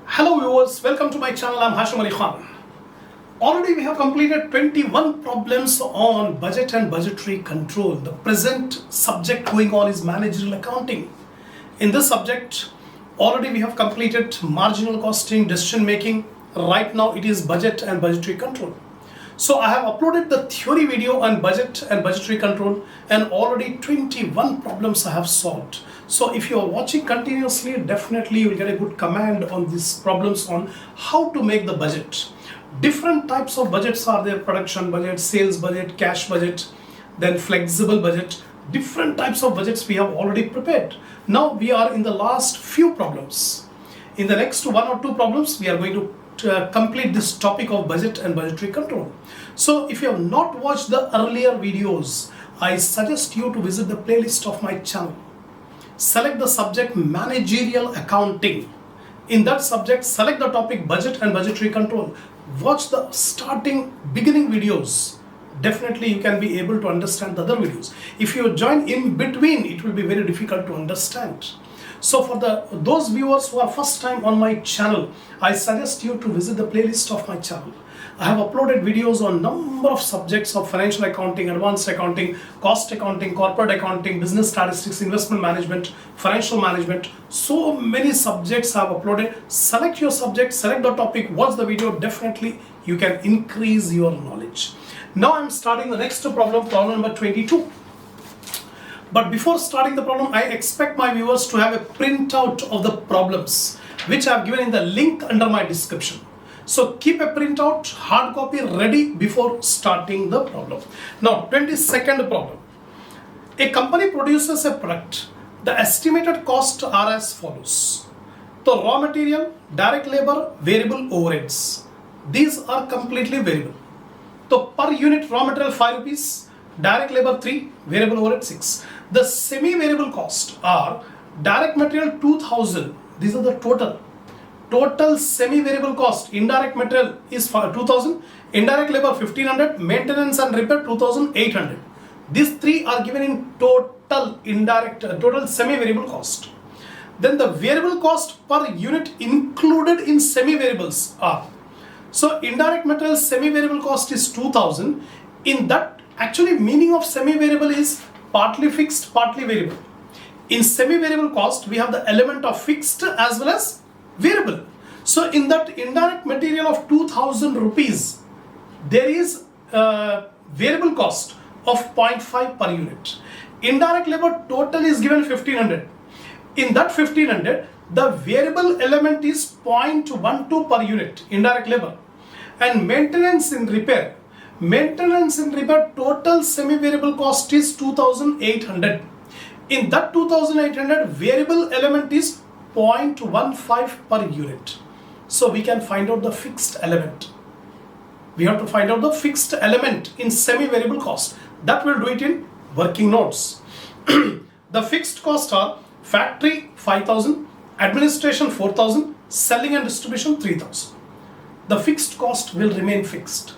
Hello viewers, welcome to my channel. I'm Hasham. Already we have completed 21 problems on budget and budgetary control. The present subject going on is managerial accounting. In this subject, already we have completed marginal costing, decision making. Right now it is budget and budgetary control. So I have uploaded the theory video on budget and budgetary control, and already 21 problems I have solved. So if you are watching continuously, definitely you will get a good command on these problems on how to make the budget. Different types of budgets are there: production budget, sales budget, cash budget, then flexible budget. Different types of budgets we have already prepared. Now we are in the last few problems. In the next one or two problems, we are going to complete this topic of budget and budgetary control. So if you have not watched the earlier videos, I suggest you to visit the playlist of my channel. Select the subject managerial accounting. In that subject, select the topic budget and budgetary control. Watch the beginning videos. Definitely you can be able to understand the other videos. If you join in between, it will be very difficult to understand. So for those viewers who are first time on my channel, I suggest you to visit the playlist of my channel. I have uploaded videos on number of subjects of financial accounting, advanced accounting, cost accounting, corporate accounting, business statistics, investment management, financial management. So many subjects I have uploaded. Select your subject, select the topic, watch the video. Definitely you can increase your knowledge. Now I'm starting the next problem number 22. But before starting the problem, I expect my viewers to have a printout of the problems, which I have given in the link under my description. So keep a printout, hard copy ready before starting the problem. Now, 22nd problem. A company produces a product. The estimated costs are as follows. The raw material, direct labor, variable overheads. These are completely variable. So per unit raw material 5 rupees, direct labor 3, variable overhead 6. The semi-variable cost are direct material 2000. These are the total semi-variable cost. Indirect material is 2000, indirect labor 1500, maintenance and repair 2800. These three are given in total semi-variable cost. Then the variable cost per unit included in semi-variables are, so indirect material semi-variable cost is 2000. In that, actually meaning of semi-variable is partly fixed, partly variable. In semi-variable cost, we have the element of fixed as well as variable. So in that indirect material of 2000 rupees, there is variable cost of 0.5 per unit. Indirect labor total is given 1500. In that 1500, the variable element is 0.12 per unit, indirect labor. And maintenance in repair total semi-variable cost is 2800. In that 2800, variable element is 0.15 per unit. So we can find out the fixed element. We have to find out the fixed element in semi-variable cost. That will do it in working notes. The fixed costs are factory 5000, administration 4000, selling and distribution 3000. The fixed cost will remain fixed.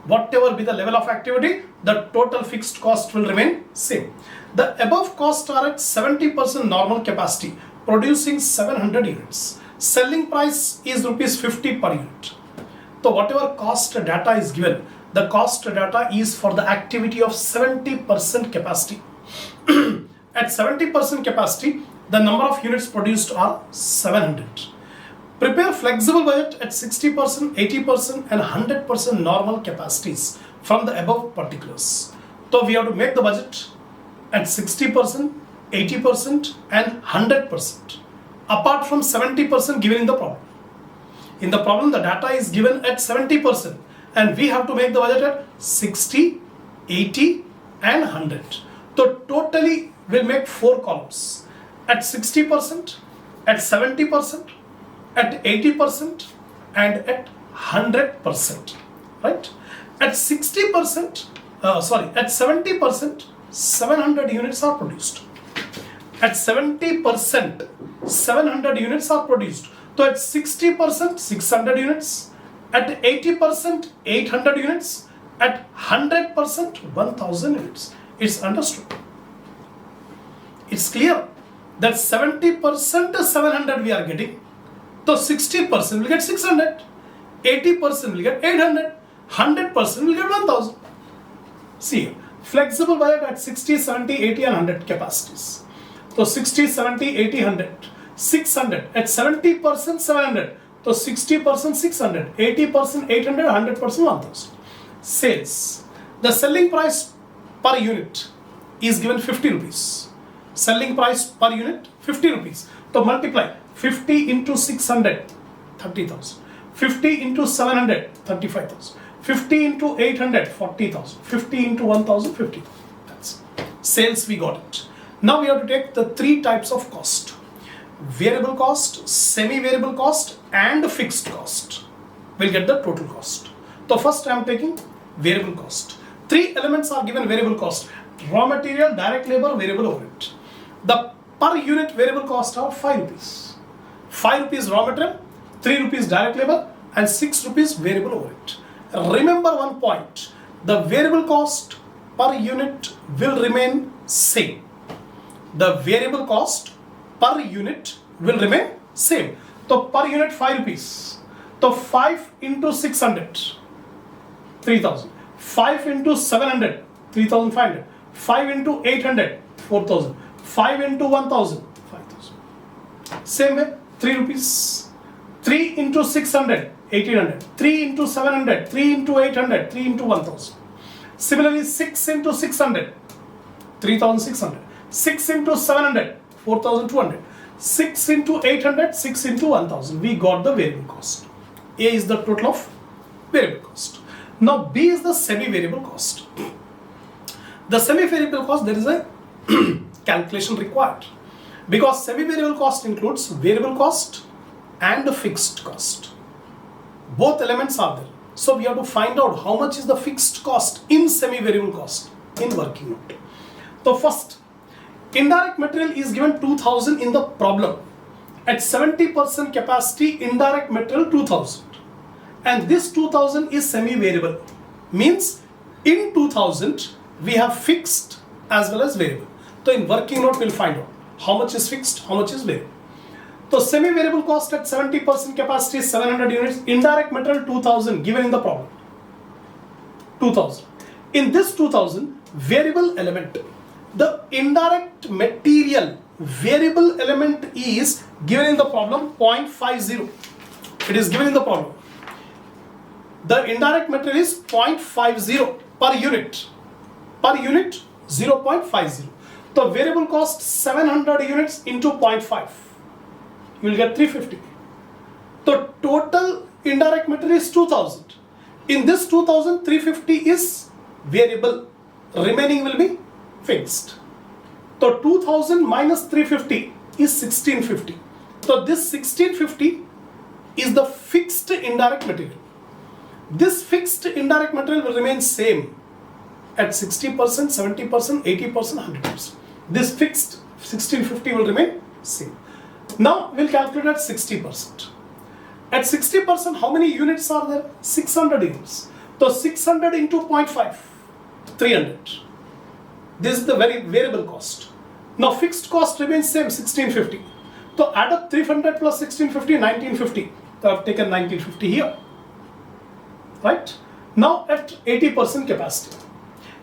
Whatever be the level of activity, the total fixed cost will remain same. The above costs are at 70% normal capacity, producing 700 units. Selling price is rupees 50 per unit. So whatever cost data is given, the cost data is for the activity of 70% capacity. At 70% capacity, the number of units produced are 700. Prepare flexible budget at 60%, 80% and 100% normal capacities from the above particulars. So we have to make the budget at 60%, 80% and 100%, apart from 70% given in the problem. In the problem, the data is given at 70% and we have to make the budget at 60, 80 and 100. So totally we'll make 4 columns at 60%, at 70%, at 80% and at 100%, right? At 60%, at 70%, 700 units are produced. At 70%, 700 units are produced. So at 60%, 600 units. At 80%, 800 units. At 100%, 1000 units. It's understood. It's clear that 70% 700 we are getting, So 60% will get 600, 80% will get 800, 100% will get 1000. See, flexible wire at 60, 70, 80 and 100 capacities. So 60, 70, 80, 100, 600 at 70% 700. So 60% 600, 80% 800, 100% 1000. Sales. The selling price per unit is given 50 rupees. Selling price per unit 50 rupees. So multiply 50 into 600, 30,000. 50 into 700, 35,000. 50 into 800, 40,000. 50 into 1,000, 50,000. That's sales, we got it. Now we have to take the three types of cost. Variable cost, semi-variable cost and fixed cost. We'll get the total cost. So first I am taking variable cost. Three elements are given variable cost. Raw material, direct labor, variable overhead. The per unit variable cost are 5 rupees. 5 rupees raw material, 3 rupees direct labor and 6 rupees variable overhead. Remember one point, the variable cost per unit will remain same. The variable cost per unit will remain same. So per unit 5 rupees. So 5 into 600, 3000. 5 into 700, 3500. 5 into 800, 4000. 5 into 1000, 5000. Same way, 3 rupees. 3 into 600, 1800. 3 into 700, 3 into 800, 3 into 1000. Similarly, 6 into 600, 3600. 6 into 700, 4200. 6 into 800, 6 into 1000. We got the variable cost. A is the total of variable cost. Now B is the semi-variable cost. The semi-variable cost, there is a calculation required because semi-variable cost includes variable cost and the fixed cost. Both elements are there. So we have to find out how much is the fixed cost in semi-variable cost in working note. So first, indirect material is given 2000 in the problem. At 70% capacity, indirect material 2000. And this 2000 is semi-variable. Means in 2000, we have fixed as well as variable. So in working note, we'll find out how much is fixed, how much is variable. So semi-variable cost at 70% capacity is 700 units. Indirect material 2000 given in the problem. 2000. In this 2000, variable element. The indirect material variable element is given in the problem 0.50. It is given in the problem. The indirect material is 0.50 per unit. Per unit 0.50. The variable cost 700 units into 0.5. You will get 350. The total indirect material is 2000. In this 2000, 350 is variable. Remaining will be fixed. So 2000 minus 350 is 1650. So this 1650 is the fixed indirect material. This fixed indirect material will remain same at 60%, 70%, 80%, 100%. This fixed 1650 will remain same. Now we'll calculate at 60%. At 60%, how many units are there? 600 units. So 600 into 0.5, 300. This is the very variable cost. Now fixed cost remains same, 1650. So add up 300 plus 1650, 1950. So I've taken 1950 here. Right? Now at 80% capacity.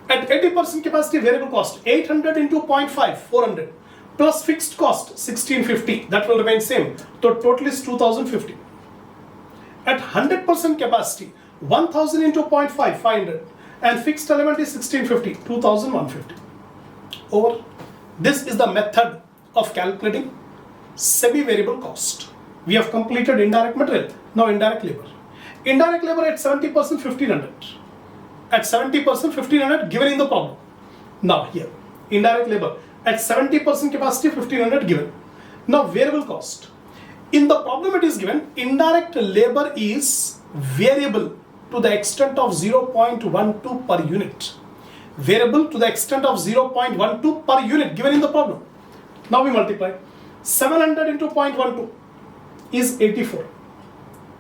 At 80% capacity, variable cost 800 into 0.5, 400. Plus fixed cost 1650. That will remain same. So total is 2050. At 100% capacity, 1000 into 0.5, 500. And fixed element is 1650, 2150. Over. This is the method of calculating semi-variable cost. We have completed indirect material. Now indirect labor. Indirect labor at 70%, 1500. At 70%, 1500 given in the problem. Now here, indirect labor at 70% capacity, 1500 given. Now variable cost. In the problem it is given, indirect labor is variable to the extent of 0.12 per unit. Variable to the extent of 0.12 per unit given in the problem. Now we multiply. 700 into 0.12 is 84.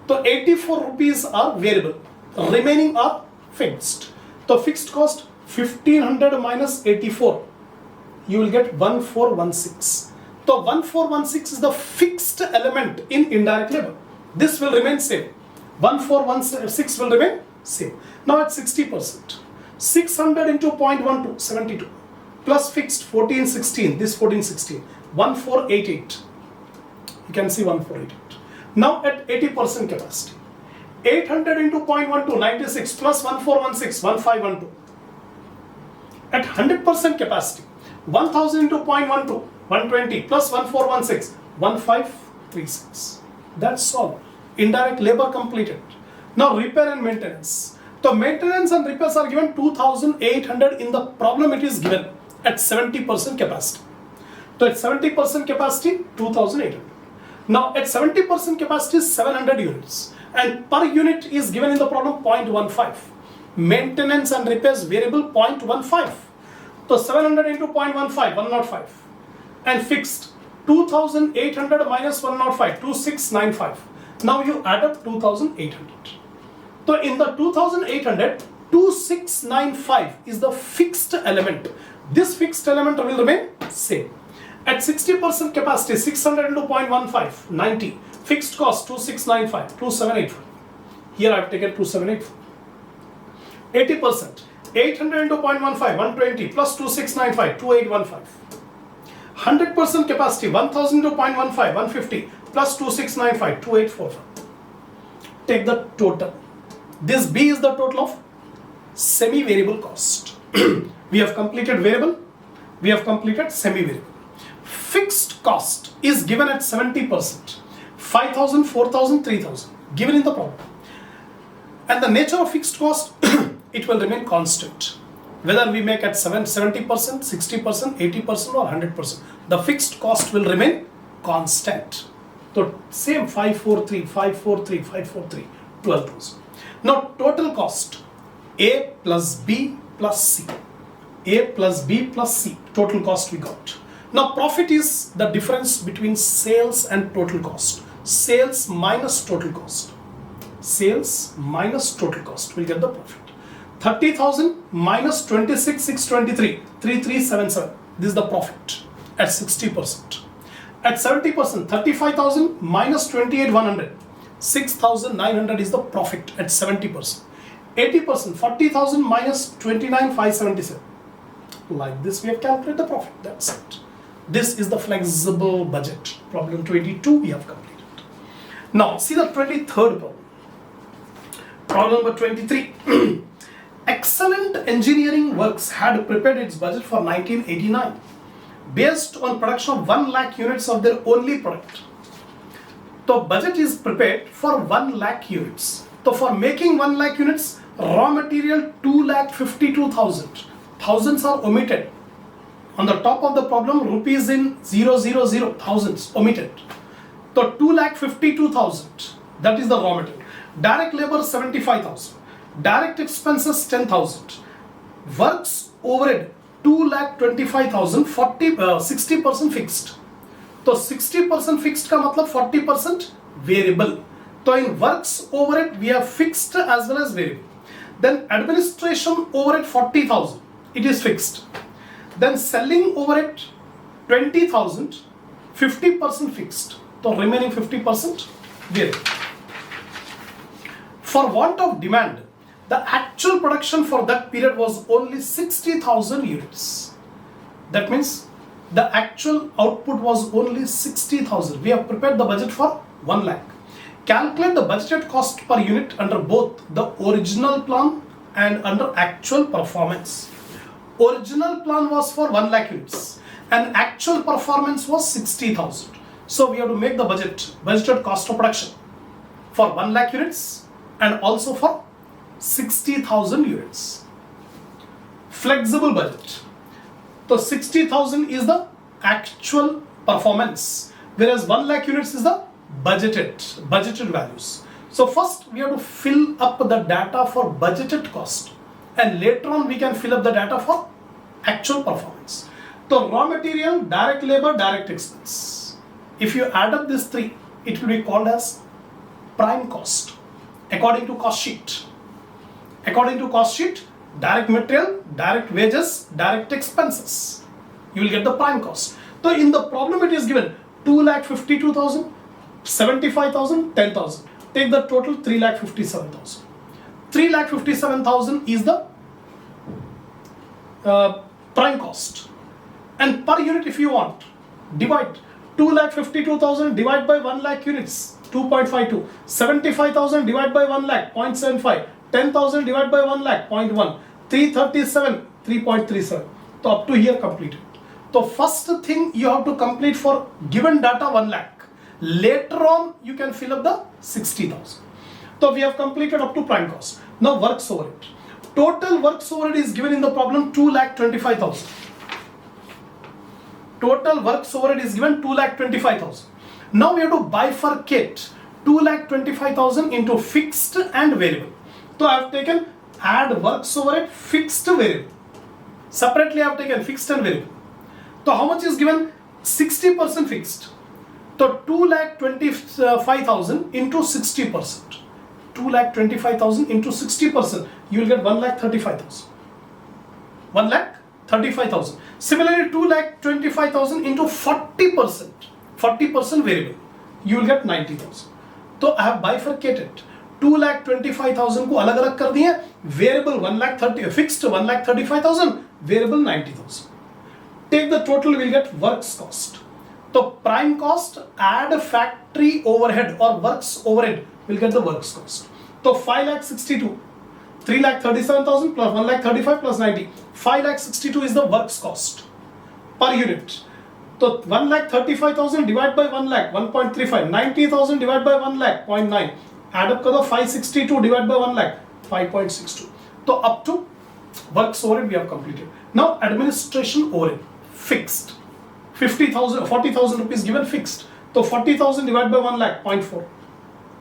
So 84 rupees are variable. Remaining are fixed. So fixed cost 1500 minus 84. You will get 1416. So 1416 is the fixed element in indirect labor. This will remain same. 1416 will remain same. Now at 60%, 600 into 0.12, 72, plus fixed 1416, this 1416, 1488. You can see 1488. Now at 80% capacity, 800 into 0.12, 96, plus 1416, 1512. At 100% capacity, 1000 into 0.12, 120, plus 1416, 1536. That's all. Indirect labor completed. Now repair and maintenance. The maintenance and repairs are given 2800 in the problem. It is given at 70% capacity. So at 70% capacity, 2800. Now at 70% capacity, 700 units. And per unit is given in the problem 0.15. Maintenance and repairs variable 0.15. So 700 into 0.15, 105. And fixed 2800 minus 105, 2695. Now you add up 2800. So in the 2800, 2695 is the fixed element. This fixed element will remain same. At 60% capacity, 600 into 0.15, 90. Fixed cost 2695, 2785. Here I have taken 2785. 80%, 800 into 0.15, 120 plus 2695, 2815. 100% capacity, 1000 into 0.15, 150 plus 2695, 2845. Take the total. This B is the total of semi-variable cost. We have completed variable, we have completed semi-variable. Fixed cost is given at 70%. 5000, 4000, 3000 given in the problem. And the nature of fixed cost, it will remain constant. Whether we make at 70%, 60%, 80% or 100%, the fixed cost will remain constant. So same 543, 543, 543, 12,000. Now total cost, A plus B plus C. A plus B plus C, total cost we got. Now profit is the difference between sales and total cost. Sales minus total cost. Sales minus total cost, we'll get the profit. 30,000 minus 26,623, 3377. This is the profit at 60%. At 70%, 35,000 minus 28,100, 6,900 is the profit at 70%. 80%, 40,000 minus 29,577. Like this, we have calculated the profit. That's it. This is the flexible budget. Problem 22 we have completed. Now, see the 23rd problem. Problem number 23. Excellent Engineering Works had prepared its budget for 1989 based on production of 1 lakh units of their only product. The budget is prepared for 1 lakh units. So for making 1 lakh units, raw material 2,52,000. Thousands are omitted. On the top of the problem, rupees in 000, thousands omitted. So 2,52,000, that is the raw material. Direct labor 75,000. Direct expenses 10,000. Works overhead 2,25,000, 60% fixed. So 60% fixed का मतलब 40% variable. So in works overhead we have fixed as well as variable. Then administration overhead 40,000, it is fixed. Then selling overhead 20,000, 50% fixed. So remaining 50% variable. For want of demand, the actual production for that period was only 60,000 units. That means the actual output was only 60,000. We have prepared the budget for 1 lakh. Calculate the budgeted cost per unit under both the original plan and under actual performance. Original plan was for 1 lakh units and actual performance was 60,000. So we have to make the budgeted cost of production for 1 lakh units and also for 60,000 units. Flexible budget. So 60,000 is the actual performance, whereas 1 lakh units is the budgeted values. So first we have to fill up the data for budgeted cost, and later on we can fill up the data for actual performance. So raw material, direct labor, direct expense. If you add up these three, it will be called as prime cost according to cost sheet. According to cost sheet, direct material, direct wages, direct expenses. You will get the prime cost. So in the problem it is given 2,52,000, 75,000, 10,000. Take the total 3,57,000. 3,57,000 is the prime cost. And per unit, if you want, divide 2,52,000 divide by 1 lakh units, 2.52. 75,000 divide by 1 lakh, 0.75. 10,000 divide by 1 lakh, 0.1. 337, 3.37. So up to here completed. So first thing you have to complete for given data 1 lakh. Later on you can fill up the 60,000. So we have completed up to prime cost. Now works overhead. Total works overhead is given in the problem 2,25,000. Total works overhead is given 2,25,000. Now we have to bifurcate 2,25,000 into fixed and variable. So I have taken add works overhead, fixed, variable. Separately I have taken fixed and variable. So how much is given? 60% fixed. So 2,25,000 into 60%. 2,25,000 into 60%. You will get 1,35,000. 1,35,000. Similarly, 2,25,000 into 40%. 40% variable. You will get 90,000. So I have bifurcated. 2,25,000 को अलग अलग कर दिए. Variable 1,30,000, fixed 1,35,000, variable 90,000. Take the total, we'll get works cost. So prime cost, add factory overhead or works overhead, we'll get the works cost. So 5,62,000, 3,37,000 plus 1,35,000 plus 90. 5,62,000 is the works cost per unit. So 1,35,000 divided by 1 lakh, 1.35. 90,000 divided by 1 lakh, 0.9. Add up karo 562 divided by 1 lakh, 5.62. So up to works overhead we have completed. Now administration overhead, fixed. 50,000, 40,000 rupees given fixed. So 40,000 divided by 1 lakh, 0.4.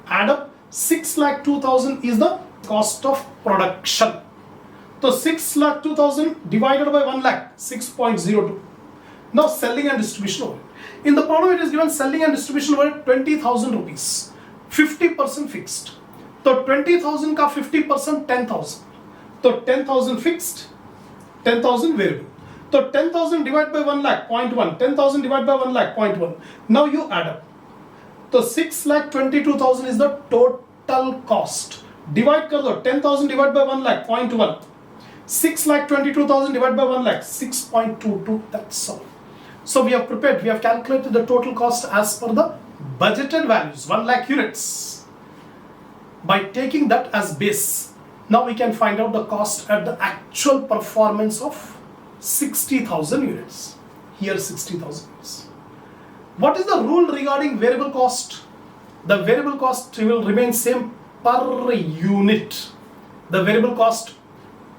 Add up 6,02,000 is the cost of production. So 6,02,000 divided by 1 lakh, 6.02. Now selling and distribution overhead. In the problem it is given selling and distribution overhead 20,000 rupees. 50% fixed. So 20,000 ka 50% 10,000. So 10,000 fixed, 10,000 variable. So 10,000 divided by 1 lakh, 0.1. 10,000 divided by 1 lakh, 0.1. Now you add up. So 6,22,000 is the total cost. Divide kar do. 10,000 divided by 1 lakh, 0.1. 6,22,000 divided by 1 lakh, 6.22. That's all. So we have prepared, we have calculated the total cost as per the budgeted values, 1 lakh units. By taking that as base, now we can find out the cost at the actual performance of 60,000 units. Here 60,000 units. What is the rule regarding variable cost? The variable cost will remain same per unit. The variable cost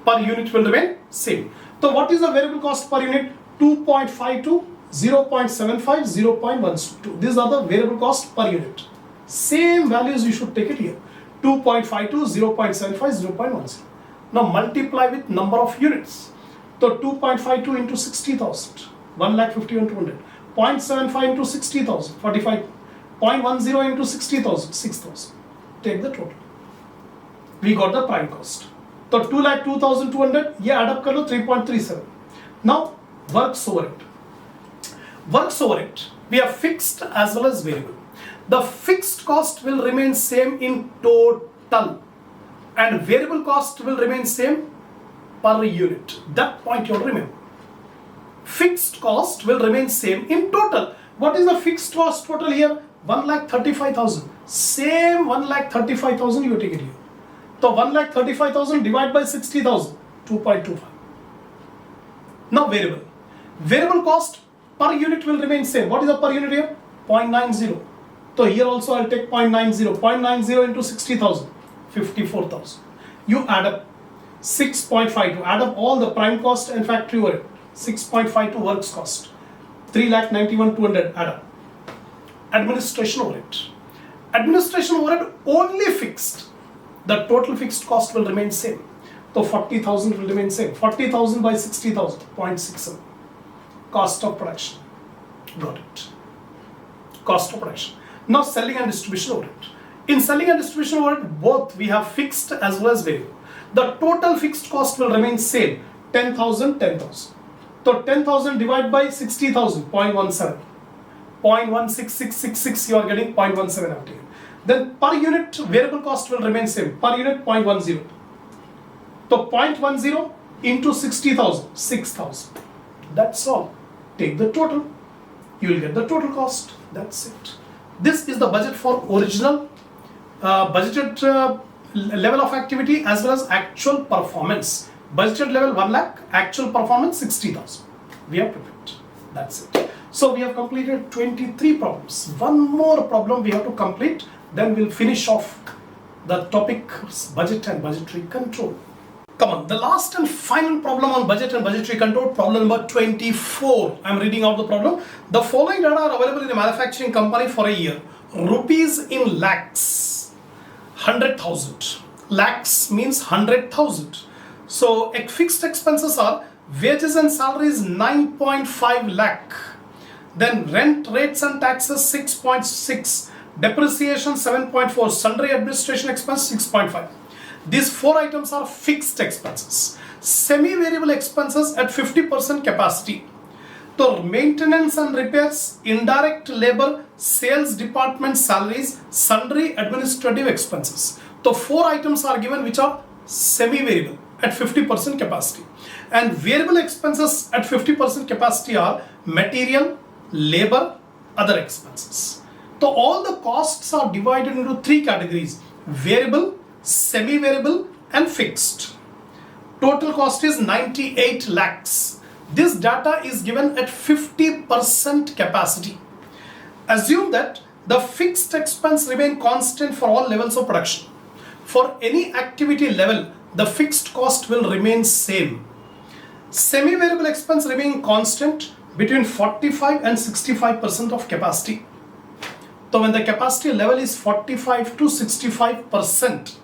per unit will remain same. So what is the variable cost per unit? 2.52, 0.75, 0.12. These are the variable cost per unit. Same values you should take it here. 2.52, 0.75, 0.10. Now multiply with number of units. So 2.52 into 60,000, 1,51,200. 0.75 into 60,000, 45. 0.10 into 60,000, 6,000. Take the total. We got the prime cost. So 2,02,200, yeah, add up karo 3.37. Now works overhead. Works overhead, we have fixed as well as variable. The fixed cost will remain same in total and variable cost will remain same per unit. That point you will remember. Fixed cost will remain same in total. What is the fixed cost total here? 1,35,000. Same 1,35,000 you take it here. So 1,35,000 divided by 60,000, 2.25. Now variable. Variable cost per unit will remain same. What is the per unit here? 0.90. So here also I'll take 0.90. 0.90 into 60,000, 54,000. You add up 6.52. Add up all the prime cost and factory overhead. 6.52 works cost. 3,91,200 add up. Administration overhead. Administration overhead only fixed. The total fixed cost will remain same. So 40,000 will remain same. 40,000 by 60,000, 0.67. Cost of production. Got it. Cost of production. Now selling and distribution overhead. In selling and distribution overhead, both we have fixed as well as variable. The total fixed cost will remain same. 10,000, 10,000. So 10,000 divided by 60,000, 0.17. 0.16666, you are getting 0.17 after here. Then per unit variable cost will remain same, per unit 0.10. So 0.10 into 60,000, 6,000. That's all. Take the total. You will get the total cost. That's it. This is the budget for original budgeted level of activity as well as actual performance. Budgeted level 1 lakh, actual performance 60,000. We have prepared. That's it. So we have completed 23 problems. One more problem we have to complete. Then we'll finish off the topic budget and budgetary control. Come on, the last and final problem on budget and budgetary control, problem number 24. I'm reading out the problem. The following data are available in a manufacturing company for a year. Rupees in lakhs, 100,000. Lakhs means 100,000. So fixed expenses are wages and salaries 9.5 lakh. Then rent, rates and taxes 6.6. Depreciation 7.4. Sundry administration expense 6.5. These 4 items are fixed expenses. Semi-variable expenses at 50% capacity. So maintenance and repairs, indirect labor, sales department salaries, sundry administrative expenses. So 4 items are given which are semi-variable at 50% capacity. And variable expenses at 50% capacity are material, labor, other expenses. So all the costs are divided into 3 categories: variable, semi-variable and fixed. Total cost is 98 lakhs. This data is given at 50% capacity. Assume that the fixed expense remain constant for all levels of production. For any activity level, the fixed cost will remain same. Semi-variable expense remain constant between 45 and 65% of capacity. So when the capacity level is 45 to 65%,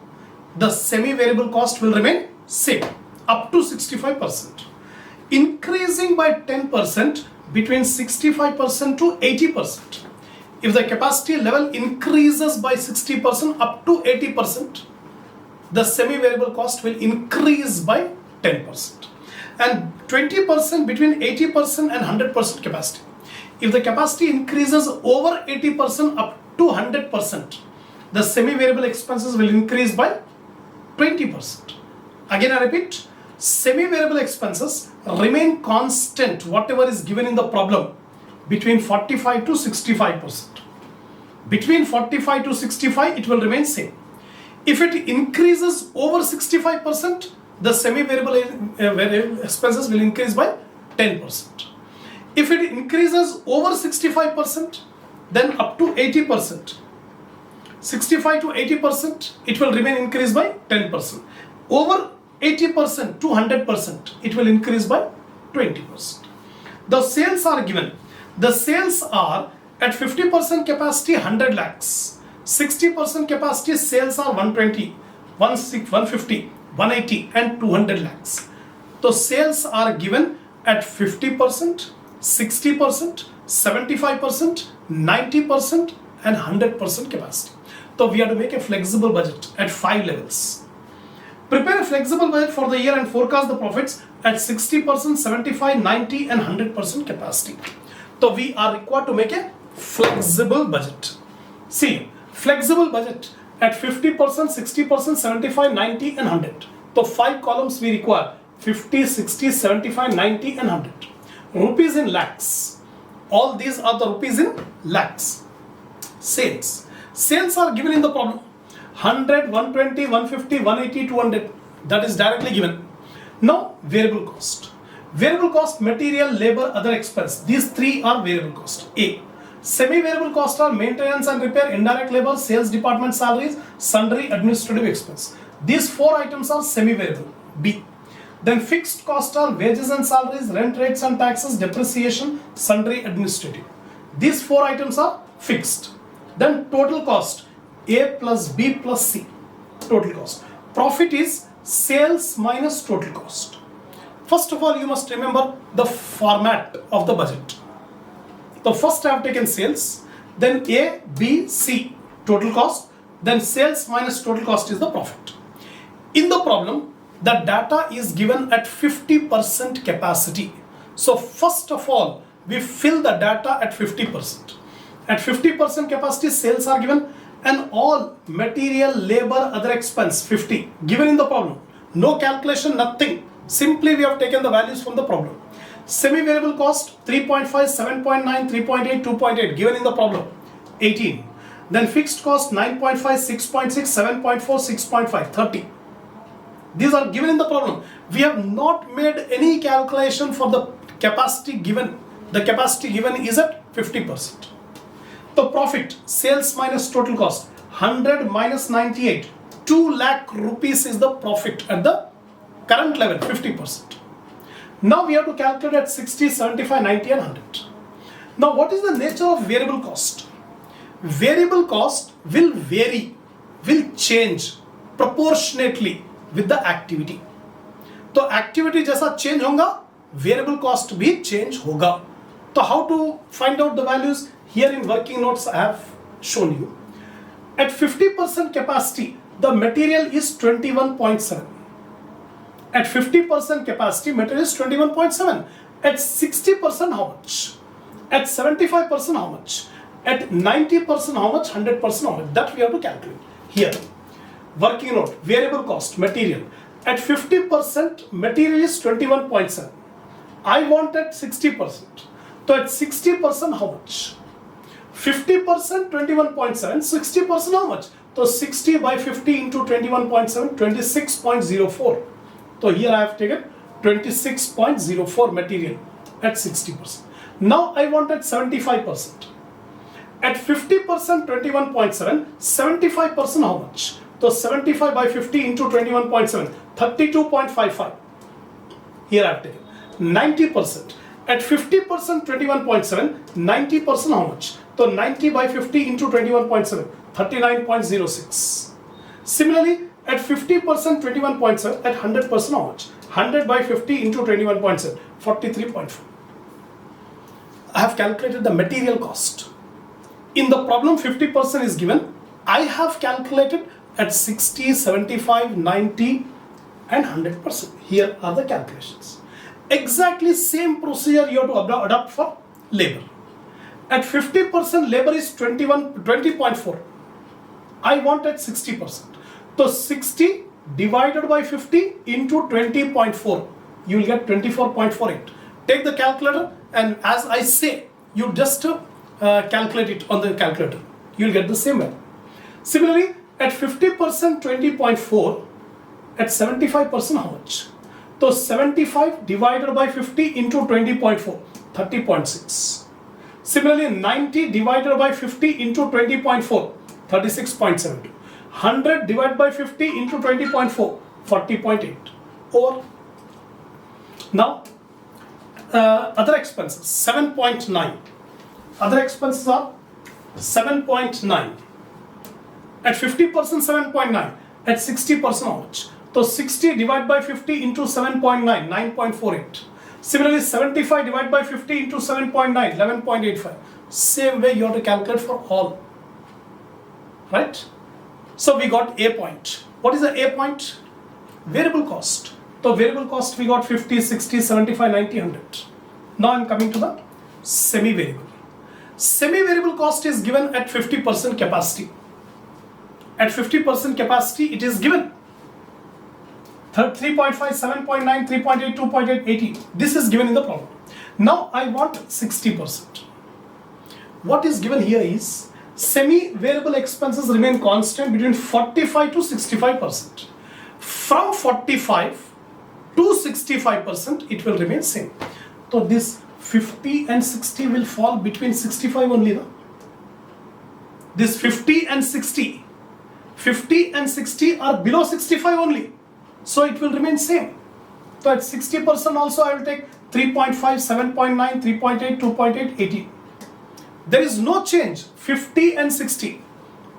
the semi-variable cost will remain same up to 65%. Increasing by 10% between 65% to 80%. If the capacity level increases by 60% up to 80%, the semi-variable cost will increase by 10%. And 20% between 80% and 100% capacity. If the capacity increases over 80% up to 100%, the semi-variable expenses will increase by 20%. Again I repeat, semi-variable expenses remain constant, whatever is given in the problem, between 45 to 65%. Between 45 to 65, it will remain same. If it increases over 65%, the semi-variable expenses will increase by 10%. If it increases over 65%, then up to 80%. 65 to 80%, it will remain increased by 10%. Over 80% to 100%, it will increase by 20%. The sales are given. The sales are at 50% capacity 100 lakhs. 60% capacity sales are 120, 150, 180 and 200 lakhs. So sales are given at 50%, 60%, 75%, 90% and 100% capacity. So we have to make a flexible budget at 5 levels. Prepare a flexible budget for the year and forecast the profits at 60%, 75, 90 and 100% capacity. So we are required to make a flexible budget. See, flexible budget at 50%, 60%, 75, 90 and 100. So 5 columns we require: 50, 60, 75, 90 and 100. Rupees in lakhs. All these are the rupees in lakhs. Sales. Sales are given in the problem: 100, 120, 150, 180, 200. That is directly given. Now variable cost. Variable cost, material, labor, other expense. These 3 are variable cost. A. Semi-variable cost are maintenance and repair, indirect labor, sales department salaries, sundry administrative expense. These 4 items are semi-variable. B. Then fixed costs are wages and salaries, rent, rates and taxes, depreciation, sundry administrative. These 4 items are fixed. Then total cost, A plus B plus C. Total cost. Profit is sales minus total cost. First of all, you must remember the format of the budget. So first I have taken sales, then A, B, C, total cost, then sales minus total cost is the profit. In the problem, the data is given at 50% capacity. So first of all, we fill the data at 50%. At 50% capacity, sales are given and all material, labor, other expense 50 given in the problem. No calculation, nothing. Simply we have taken the values from the problem. Semi-variable cost 3.5, 7.9, 3.8, 2.8 given in the problem 18. Then fixed cost 9.5, 6.6, 7.4, 6.5, 30. These are given in the problem. We have not made any calculation for the capacity given. The capacity given is at 50%. The profit, sales minus total cost, 100 minus 98, 2 lakh rupees is the profit at the current level, 50%. Now we have to calculate at 60, 75, 90 and 100. Now what is the nature of variable cost? Variable cost will vary, will change proportionately with the activity. तो activity जैसा change होगा, variable cost भी change होगा. So how to find out the values? Here in working notes I have shown you. At 50% capacity, the material is 21.7. At 50% capacity, material is 21.7. At 60% how much? At 75% how much? At 90% how much? 100% how much? That we have to calculate. Here, working note, variable cost, material. At 50%, material is 21.7. I want at 60%. So at 60% how much? 50% 21.7, 60% how much? So 60 by 50 into 21.7, 26.04. So here I have taken 26.04 material at 60%. Now I want at 75%. At 50% 21.7, 75% how much? So 75 by 50 into 21.7, 32.55. Here I have taken 90%. At 50% 21.7, 90% how much? So 90 by 50 into 21.7, 39.06. Similarly, at 50% 21.7, at 100% how much? 100 by 50 into 21.7, 43.4. I have calculated the material cost. In the problem 50% is given. I have calculated at 60, 75, 90 and 100%. Here are the calculations. Exactly same procedure you have to adopt for labor. At 50% labor is 20.4. I want at 60%. So 60 divided by 50 into 20.4. You will get 24.48. Take the calculator and as I say, you just calculate it on the calculator. You will get the same value. Similarly, at 50% 20.4, at 75% how much? So 75 divided by 50 into 20.4, 30.6. Similarly, 90 divided by 50 into 20.4, 36.72. 100 divided by 50 into 20.4, 40.8. Or now, other expenses, 7.9. Other expenses are 7.9. At 50% 7.9. At 60% how much? So 60 divided by 50 into 7.9, 9.48. Similarly, 75 divided by 50 into 7.9, 11.85. Same way you have to calculate for all. Right? So we got A point. What is the A point? Variable cost. So variable cost we got 50, 60, 75, 90, 100. Now I am coming to the semi-variable. Semi-variable cost is given at 50% capacity. At 50% capacity it is given 3.5, 7.9, 3.8, 2.8, 18. This is given in the problem. Now I want 60%. What is given here is semi-variable expenses remain constant between 45 to 65%. From 45 to 65% it will remain same. So this 50 and 60 will fall between 65 only. No? This 50 and 60 are below 65 only. So it will remain same. So at 60% also I will take 3.5, 7.9, 3.8, 2.8, 18. There is no change 50 and 60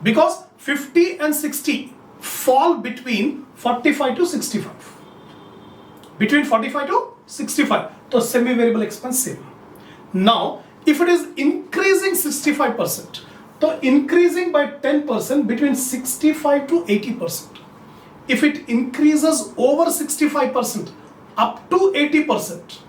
because 50 and 60 fall between 45 to 65. Between 45 to 65. So semi-variable expense same. Now if it is increasing 65%, so increasing by 10% between 65 to 80%. If it increases over 65% up to 80%,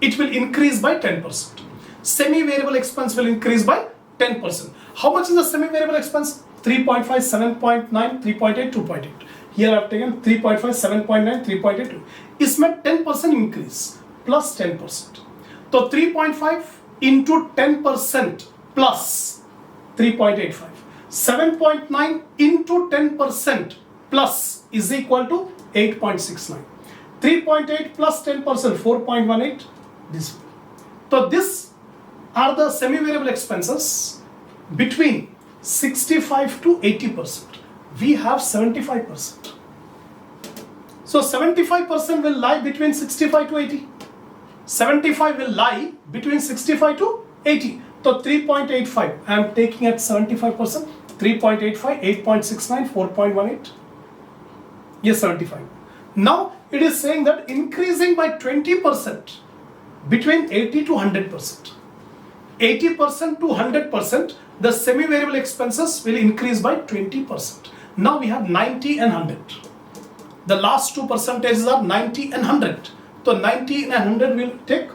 it will increase by 10%. Semi-variable expense will increase by 10%. How much is the semi-variable expense? 3.5, 7.9, 3.8, 2.8. Here I have taken 3.5, 7.9, 3.8. इसमें 10% increase plus 10%. So 3.5 into 10% plus 3.85. 7.9 into 10% plus is equal to 8.69. 3.8 plus 10%, 4.18. This. So this are the semi-variable expenses between 65 to 80%. We have 75%. So 75% will lie between 65 to 80. 75 will lie between 65 to 80. So 3.85, I am taking at 75%. 3.85, 8.69, 4.18. Yes, 75. Now it is saying that increasing by 20% between 80 to 100%. 80% to 100%, the semi-variable expenses will increase by 20%. Now we have 90 and 100. The last two percentages are 90 and 100. So 90 and 100 will take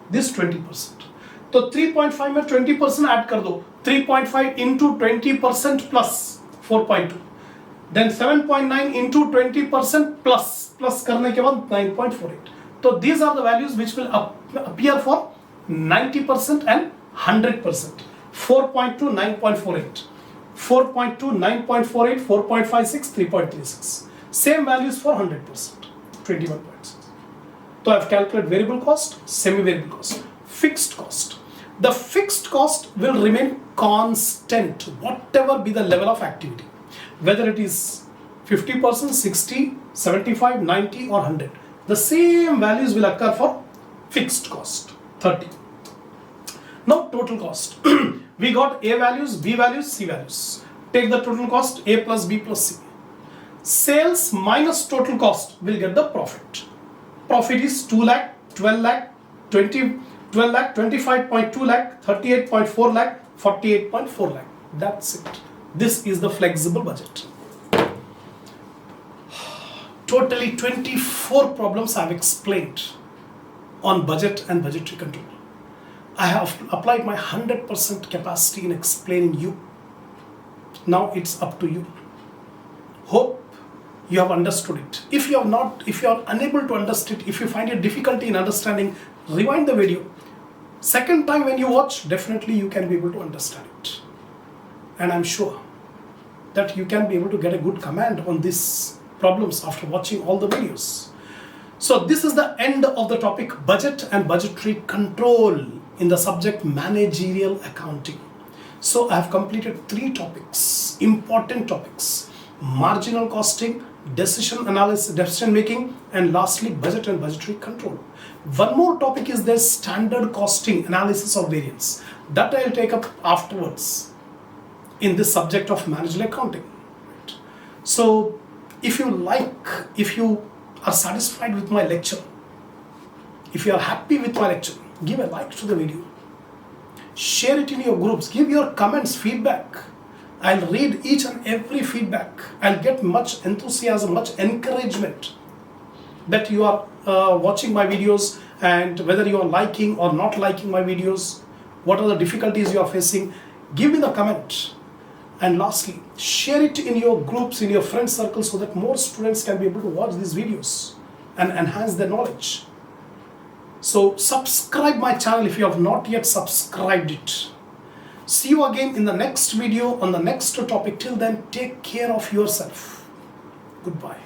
this 20%. So 3.5 में 20% add कर दो. 3.5 into 20% plus 4.2. Then 7.9 into 20% plus करने के बाद 9.48. So these are the values which will appear for 90% and 100%. 4.2, 9.48. 4.2, 9.48, 4.56, 3.36. Same values for 100%. 21.6. So I have calculated variable cost, semi-variable cost, fixed cost. The fixed cost will remain constant, whatever be the level of activity. Whether it is 50%, 60, 75, 90 or 100. The same values will occur for fixed cost, 30. Now total cost. We got A values, B values, C values. Take the total cost, A plus B plus C. Sales minus total cost will get the profit. Profit is 2 lakh, 12 lakh, 20, 12 lakh, 25.2 lakh, 38.4 lakh, 48.4 lakh. That's it. This is the flexible budget. Totally 24 problems I have explained on budget and budgetary control. I have applied my 100% capacity in explaining you. Now it's up to you. Hope you have understood it. If you are unable to understand it, if you find it difficulty in understanding, rewind the video. Second time when you watch, definitely you can be able to understand it. And I'm sure that you can be able to get a good command on these problems after watching all the videos. So this is the end of the topic budget and budgetary control in the subject managerial accounting. So I have completed 3 topics, important topics: marginal costing, decision analysis, decision making, and lastly budget and budgetary control. One more topic is the standard costing, analysis of variance. That I will take up afterwards in this subject of managerial accounting. So if you are satisfied with my lecture, if you are happy with my lecture, give a like to the video. Share it in your groups. Give your comments, feedback. I'll read each and every feedback. I'll get much enthusiasm, much encouragement that you are watching my videos, and whether you are liking or not liking my videos, what are the difficulties you are facing, give me the comment. And lastly, share it in your groups, in your friend circle, so that more students can be able to watch these videos and enhance their knowledge. So subscribe my channel if you have not yet subscribed it. See you again in the next video on the next topic. Till then, take care of yourself. Goodbye.